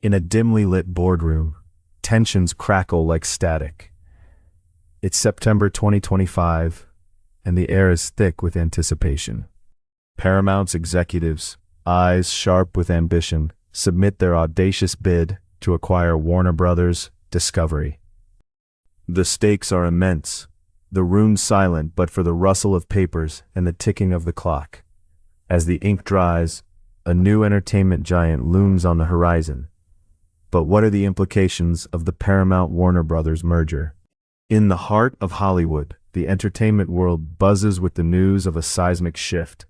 In a dimly lit boardroom, tensions crackle like static. It's September 2025, and the air is thick with anticipation. Paramount's executives, eyes sharp with ambition, submit their audacious bid to acquire Warner Bros. Discovery. The stakes are immense, the room silent but for the rustle of papers and the ticking of the clock. As the ink dries, a new entertainment giant looms on the horizon. But what are the implications of the Paramount-Warner Bros. Merger? In the heart of Hollywood, the entertainment world buzzes with the news of a seismic shift.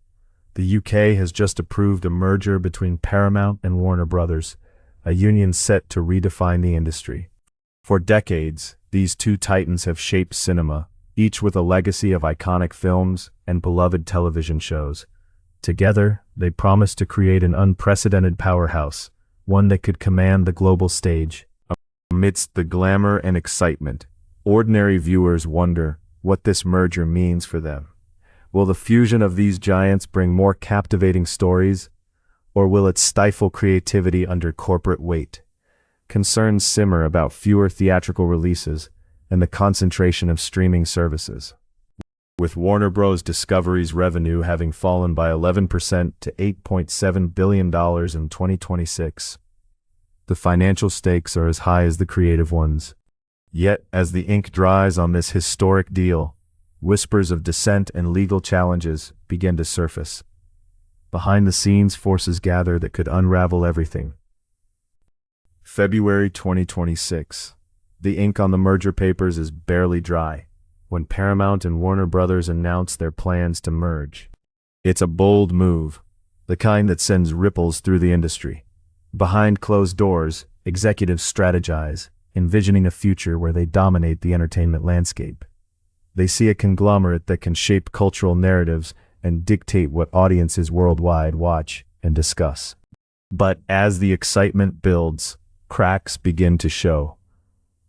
The UK has just approved a merger between Paramount and Warner Bros., a union set to redefine the industry. For decades, these two titans have shaped cinema, each with a legacy of iconic films and beloved television shows. Together, they promise to create an unprecedented powerhouse, one that could command the global stage. Amidst the glamour and excitement, ordinary viewers wonder what this merger means for them. Will the fusion of these giants bring more captivating stories, or will it stifle creativity under corporate weight? Concerns simmer about fewer theatrical releases and the concentration of streaming services. With Warner Bros. Discovery's revenue having fallen by 11% to $8.7 billion in 2026, the financial stakes are as high as the creative ones. Yet, as the ink dries on this historic deal, whispers of dissent and legal challenges begin to surface. Behind the scenes, forces gather that could unravel everything. February 2026. The ink on the merger papers is barely dry when Paramount and Warner Bros. Announce their plans to merge. It's a bold move, the kind that sends ripples through the industry. Behind closed doors, executives strategize, envisioning a future where they dominate the entertainment landscape. They see a conglomerate that can shape cultural narratives and dictate what audiences worldwide watch and discuss. But as the excitement builds, cracks begin to show.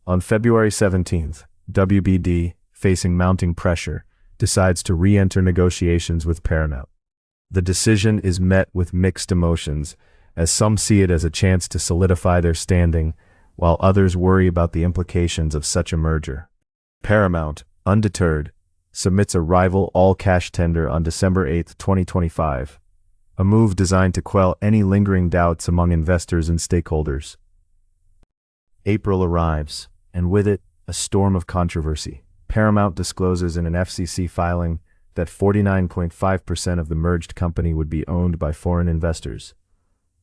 On February 17th, WBD, facing mounting pressure, decides to re-enter negotiations with Paramount. The decision is met with mixed emotions, as some see it as a chance to solidify their standing, while others worry about the implications of such a merger. Paramount, undeterred, submits a rival all-cash tender on December 8, 2025, a move designed to quell any lingering doubts among investors and stakeholders. April arrives, and with it, a storm of controversy. Paramount discloses in an FCC filing that 49.5% of the merged company would be owned by foreign investors.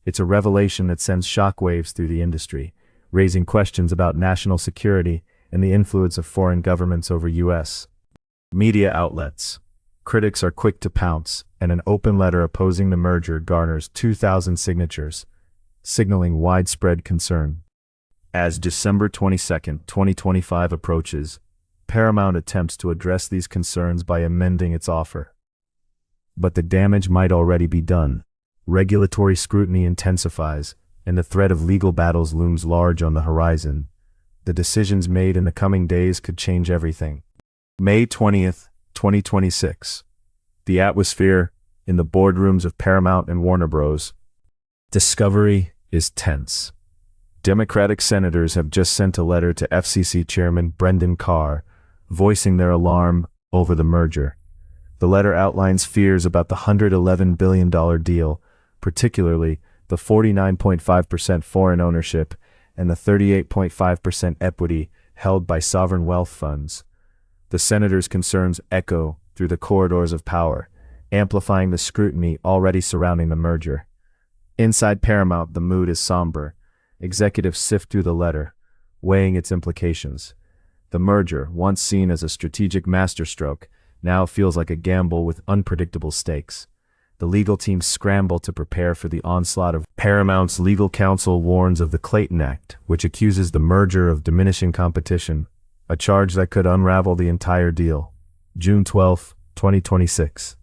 It's a revelation that sends shockwaves through the industry, raising questions about national security and the influence of foreign governments over U.S. media outlets. Critics are quick to pounce, and an open letter opposing the merger garners 2,000 signatures, signaling widespread concern. As December 22, 2025 approaches, Paramount attempts to address these concerns by amending its offer. But the damage might already be done. Regulatory scrutiny intensifies, and the threat of legal battles looms large on the horizon. The decisions made in the coming days could change everything. May 20th, 2026. The atmosphere in the boardrooms of Paramount and Warner Bros. Discovery is tense. Democratic senators have just sent a letter to FCC Chairman Brendan Carr, voicing their alarm over the merger. The letter outlines fears about the $111 billion deal, particularly the 49.5% foreign ownership and the 38.5% equity held by sovereign wealth funds. The senators' concerns echo through the corridors of power, amplifying the scrutiny already surrounding the merger. Inside Paramount, the mood is somber. Executives sift through the letter, weighing its implications. The merger, once seen as a strategic masterstroke, now feels like a gamble with unpredictable stakes. The legal teams scramble to prepare for the onslaught of Paramount's legal counsel warns of the Clayton Act, which accuses the merger of diminishing competition, a charge that could unravel the entire deal. June 12, 2026.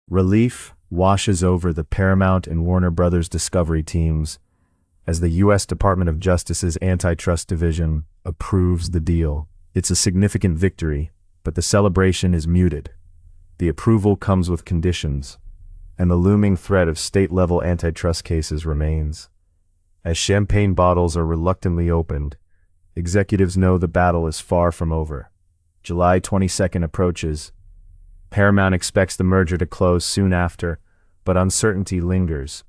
Relief washes over the Paramount and Warner Bros. Discovery teams as the U.S. Department of Justice's Antitrust Division approves the deal. It's a significant victory, but the celebration is muted. The approval comes with conditions, and the looming threat of state-level antitrust cases remains. As champagne bottles are reluctantly opened, executives know the battle is far from over. July 22nd approaches. Paramount expects the merger to close soon after, but uncertainty lingers.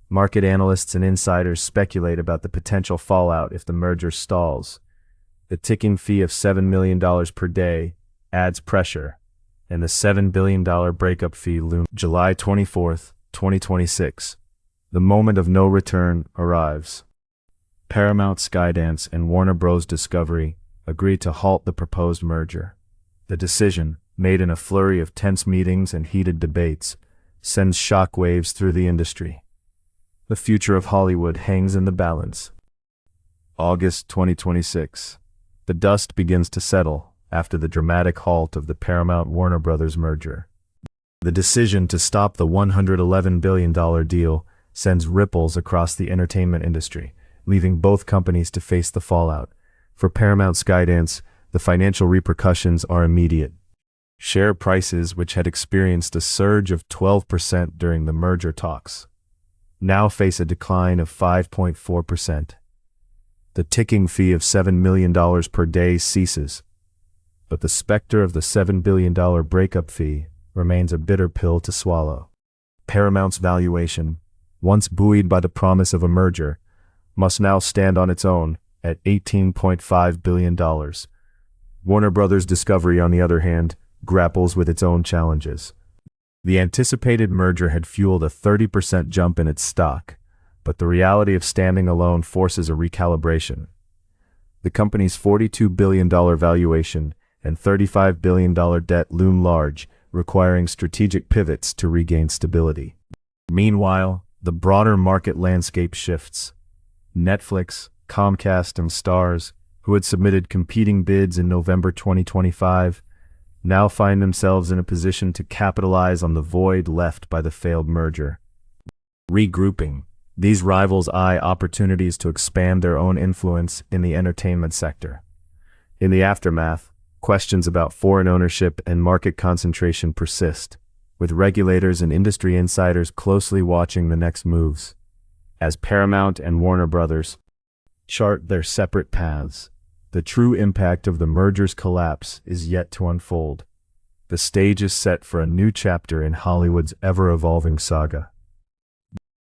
Market analysts and insiders speculate about the potential fallout if the merger stalls. The ticking fee of $7 million per day adds pressure, and the $7 billion breakup fee looms. July 24th, 2026. The moment of no return arrives. Paramount, Skydance, and Warner Bros. Discovery agree to halt the proposed merger. The decision, made in a flurry of tense meetings and heated debates, sends shockwaves through the industry. The future of Hollywood hangs in the balance. August 2026. The dust begins to settle after the dramatic halt of the Paramount-Warner Bros. Merger. The decision to stop the $111 billion deal sends ripples across the entertainment industry, leaving both companies to face the fallout. For Paramount Skydance, the financial repercussions are immediate. Share prices, which had experienced a surge of 12% during the merger talks, now face a decline of 5.4%. The ticking fee of $7 million per day ceases, but the specter of the $7 billion breakup fee remains a bitter pill to swallow. Paramount's valuation, once buoyed by the promise of a merger, must now stand on its own at $18.5 billion. Warner Bros. Discovery, on the other hand, grapples with its own challenges. The anticipated merger had fueled a 30% jump in its stock, but the reality of standing alone forces a recalibration. The company's $42 billion valuation and $35 billion debt loom large, requiring strategic pivots to regain stability. Meanwhile, the broader market landscape shifts. Netflix, Comcast, and Starz, who had submitted competing bids in November 2025, now find themselves in a position to capitalize on the void left by the failed merger. Regrouping. These rivals eye opportunities to expand their own influence in the entertainment sector. In the aftermath, questions about foreign ownership and market concentration persist, with regulators and industry insiders closely watching the next moves. As Paramount and Warner Bros. Chart their separate paths, the true impact of the merger's collapse is yet to unfold. The stage is set for a new chapter in Hollywood's ever-evolving saga.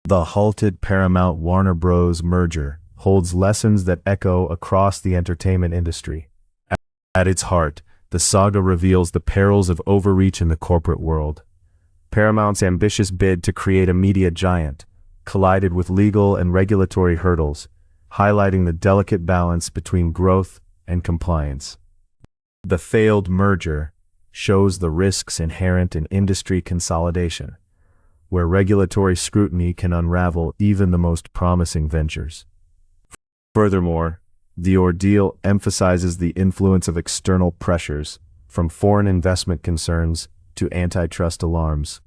The halted Paramount-Warner Bros. Merger holds lessons that echo across the entertainment industry. At its heart, the saga reveals the perils of overreach in the corporate world. Paramount's ambitious bid to create a media giant collided with legal and regulatory hurdles, highlighting the delicate balance between growth and compliance. The failed merger shows the risks inherent in industry consolidation, where regulatory scrutiny can unravel even the most promising ventures. Furthermore, the ordeal emphasizes the influence of external pressures, from foreign investment concerns to antitrust alarms.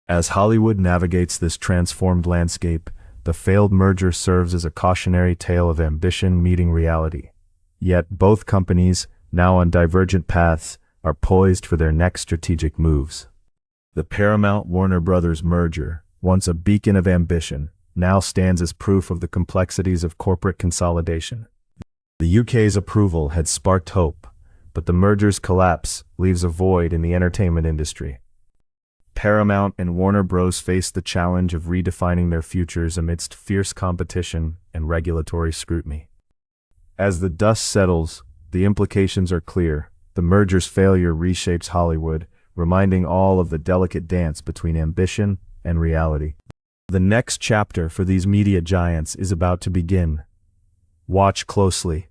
As Hollywood navigates this transformed landscape, the failed merger serves as a cautionary tale of ambition meeting reality. Yet both companies, now on divergent paths, are poised for their next strategic moves. The Paramount-Warner Bros. Merger, once a beacon of ambition, now stands as proof of the complexities of corporate consolidation. The UK's approval had sparked hope, but the merger's collapse leaves a void in the entertainment industry. Paramount and Warner Bros. Face the challenge of redefining their futures amidst fierce competition and regulatory scrutiny. As the dust settles, the implications are clear. The merger's failure reshapes Hollywood, reminding all of the delicate dance between ambition and reality. The next chapter for these media giants is about to begin. Watch closely.